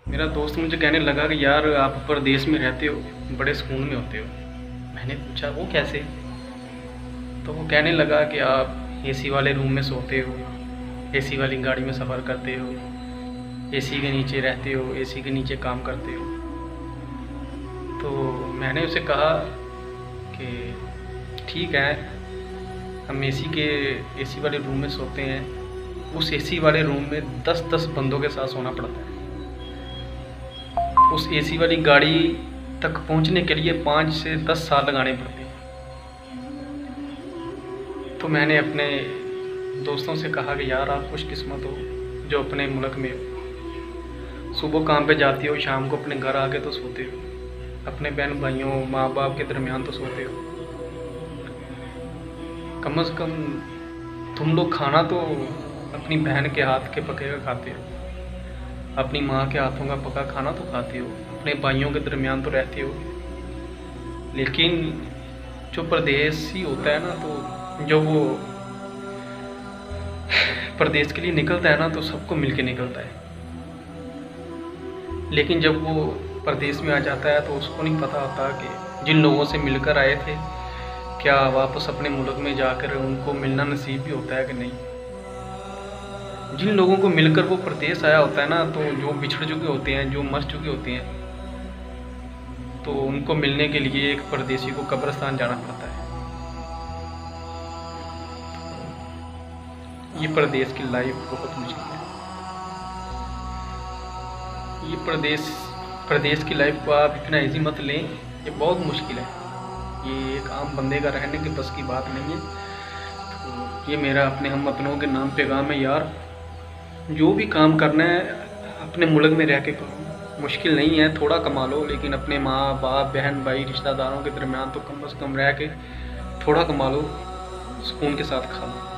मेरा दोस्त मुझे कहने लगा कि यार आप परदेश में रहते हो, बड़े सुकून में होते हो। मैंने पूछा वो कैसे? तो वो कहने लगा कि आप एसी वाले रूम में सोते हो, एसी वाली गाड़ी में सफ़र करते हो, एसी के नीचे रहते हो, एसी के नीचे काम करते हो। तो मैंने उसे कहा कि ठीक है, हम एसी वाले रूम में सोते हैं। उस एसी वाले रूम में 10-10 बंदों के साथ सोना पड़ता है। उस एसी वाली गाड़ी तक पहुंचने के लिए 5 से 10 साल लगाने पड़ते हैं। तो मैंने अपने दोस्तों से कहा कि यार आप खुशकिस्मत हो जो अपने मुल्क में हो। सुबह काम पे जाती हो, शाम को अपने घर आके तो सोते हो, अपने बहन भाइयों माँ बाप के दरमियान तो सोते हो। कम से कम तुम लोग खाना तो अपनी बहन के हाथ के पके का खाते हो, अपनी माँ के हाथों का पका खाना तो खाते हो, अपने भाइयों के दरमियान तो रहते हो। लेकिन जो परदेसी होता है ना, तो जो वो परदेश के लिए निकलता है ना, तो सबको मिलके निकलता है। लेकिन जब वो परदेश में आ जाता है तो उसको नहीं पता होता कि जिन लोगों से मिलकर आए थे, क्या वापस अपने मुल्क में जाकर उनको मिलना नसीब भी होता है कि नहीं। जिन लोगों को मिलकर वो परदेश आया होता है ना, तो जो बिछड़ चुके होते हैं, जो मर चुके होते हैं, तो उनको मिलने के लिए एक परदेसी को कब्रिस्तान जाना पड़ता है। ये परदेश की लाइफ बहुत मुश्किल है। ये परदेश की लाइफ को आप इतना इजी मत लें, ये बहुत मुश्किल है। ये एक आम बंदे का रहने के बस की बात नहीं है। तो ये मेरा अपने हम वतनों के नाम पैगाम है यार, जो भी काम करना है अपने मुल्क में रह के करो। मुश्किल नहीं है, थोड़ा कमा लो, लेकिन अपने माँ बाप बहन भाई रिश्तेदारों के दरमियान तो कम से कम रह के थोड़ा कमा लो, सुकून के साथ खा लो।